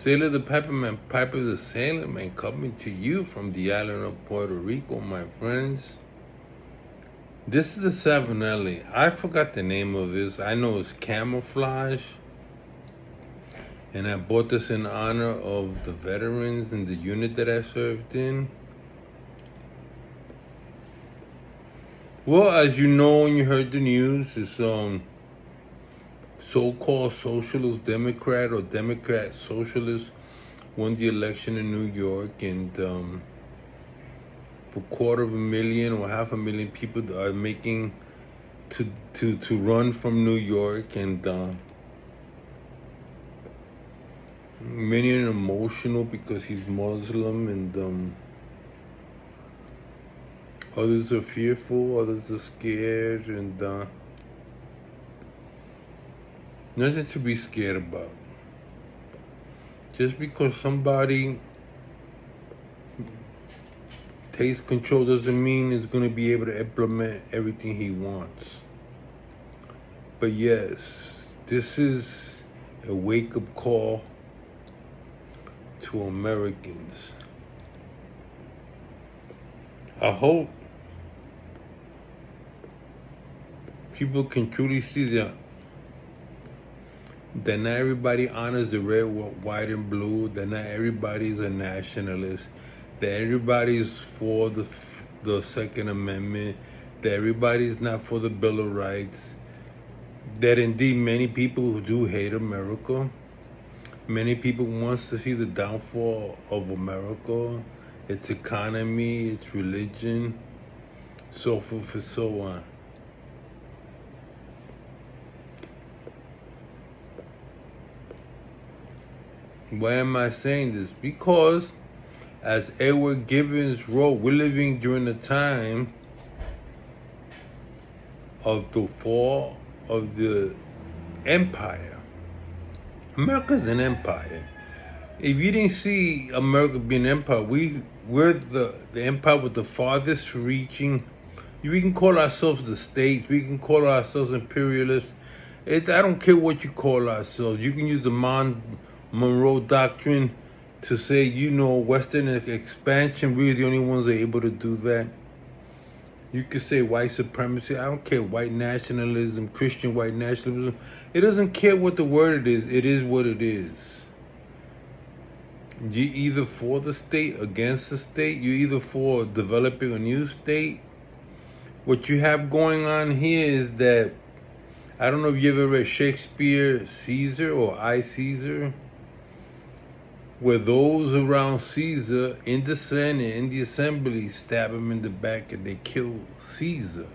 Sailor the Piperman, Piper the Sailor Man, coming to you from the island of Puerto Rico, my friends. This is the Savinelli. I forgot the name of this. I know it's Camouflage. And I bought this in honor of the veterans in the unit that I served in. Well, as you know, when you heard the news, this so-called socialist Democrat or Democrat socialist won the election in New York, and for 250,000 or 500,000 people are making to run from New York, and many are emotional because he's Muslim, and others are fearful, others are scared, and nothing to be scared about. Just because somebody takes control doesn't mean it's going to be able to implement everything he wants. But yes, this is a wake-up call to Americans. I hope people can truly see that not everybody honors the red, white, and blue, that not everybody is a nationalist, that everybody's for the Second Amendment, that everybody's not for the Bill of Rights, that indeed many people who do hate America, many people wants to see the downfall of America, its economy, its religion, so forth and so on. Why am I saying this? Because, as Edward Gibbons wrote, we're living during the time of the fall of the empire. America's an empire. If you didn't see America being an empire, we're the empire with the farthest reaching. We can call ourselves the states. We can call ourselves imperialists. I don't care what you call ourselves. You can use the Monroe Doctrine to say, Western expansion. We're the only ones that are able to do that. You could say white supremacy. I don't care. White nationalism, Christian white nationalism. It doesn't care what the word it is. It is what it is. You're either for the state, against the state. You're either for developing a new state. What you have going on here is that, I don't know if you ever read Shakespeare, Caesar, or I, Caesar, where those around Caesar in the Senate, in the assembly, stab him in the back and they kill Caesar.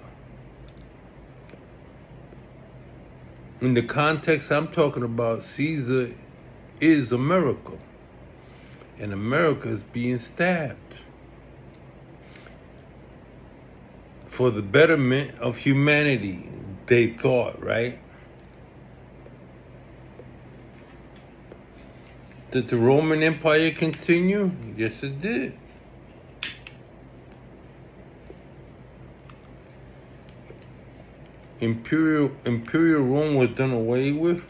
In the context I'm talking about, Caesar is America. And America is being stabbed for the betterment of humanity, they thought, right? Did the Roman Empire continue? Yes, it did. Imperial Rome was done away with.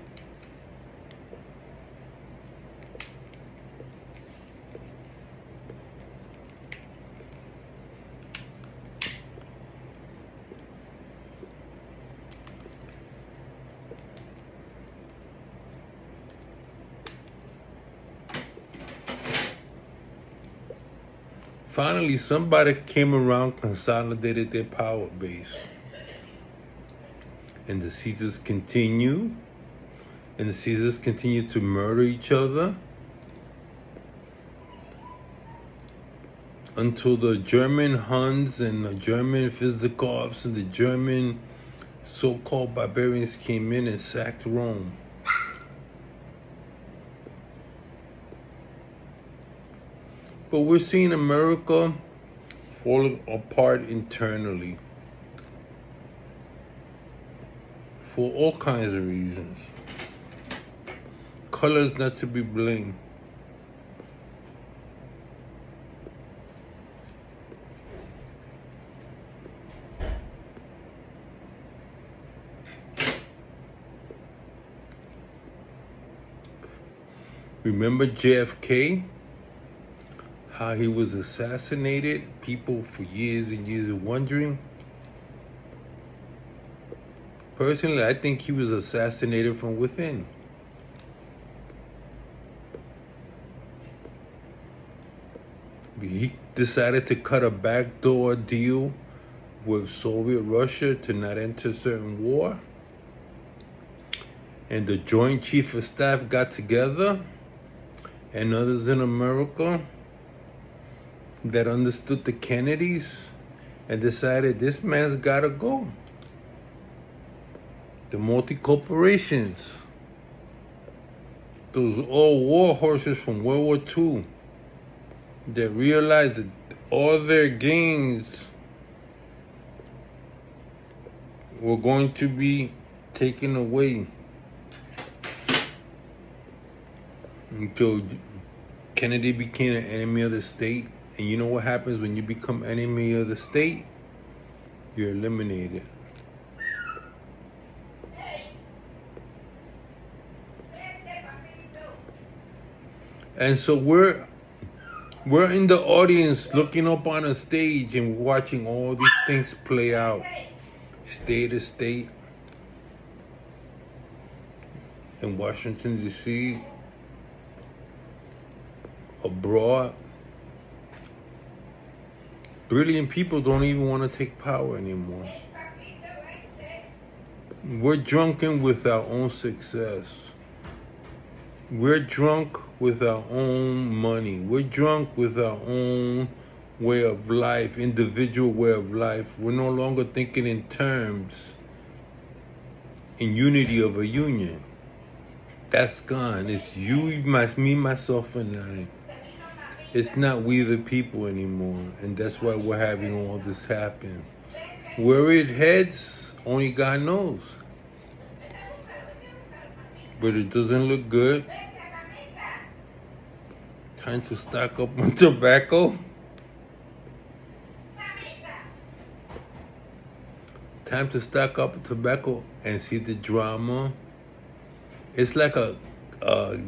Finally, somebody came around, consolidated their power base. And the Caesars continue. And the Caesars continue to murder each other until the German Huns and the German Visigoths and the German so-called barbarians came in and sacked Rome. But we're seeing America fall apart internally for all kinds of reasons. Color is not to be blamed. Remember JFK? How he was assassinated? People for years and years are wondering. Personally, I think he was assassinated from within. He decided to cut a backdoor deal with Soviet Russia to not enter certain war. And the Joint Chief of Staff got together, and others in America that understood the Kennedys and decided this man's gotta go. The multi-corporations, those old war horses from World War II that realized that all their gains were going to be taken away. Until Kennedy became an enemy of the state. And you know what happens when you become enemy of the state? You're eliminated. And so we're in the audience looking up on a stage and watching all these things play out. State to state. In Washington, D.C., abroad. Brilliant people don't even want to take power anymore. We're drunken with our own success. We're drunk with our own money. We're drunk with our own way of life, individual way of life. We're no longer thinking in terms, in unity of a union. That's gone. It's you, me, myself, and I. It's not we the people anymore, and that's why we're having all this happen. Where it heads, only God knows. But it doesn't look good. Time to stock up on tobacco. Time to stock up on tobacco and see the drama. It's like a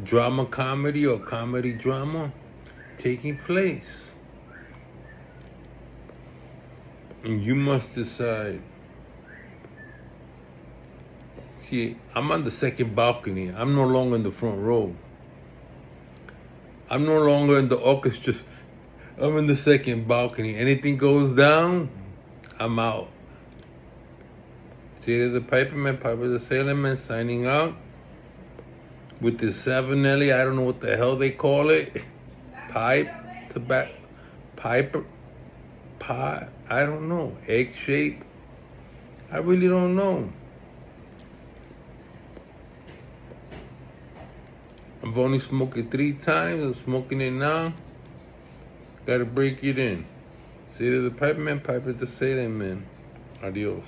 drama comedy or comedy drama taking place. And you must decide. See, I'm on the second balcony. I'm no longer in the front row. I'm no longer in the orchestra. I'm in the second balcony. Anything goes down, I'm out. See the Piperman, Piper the Sailorman signing out with this Savinelli. I don't know what the hell they call it. Pipe, tobacco, piper, pie, I don't know, egg shape, I really don't know. I've only smoked it 3 times, I'm smoking it now, gotta break it in. See the Piperman, Piper the Sailorman. Adios.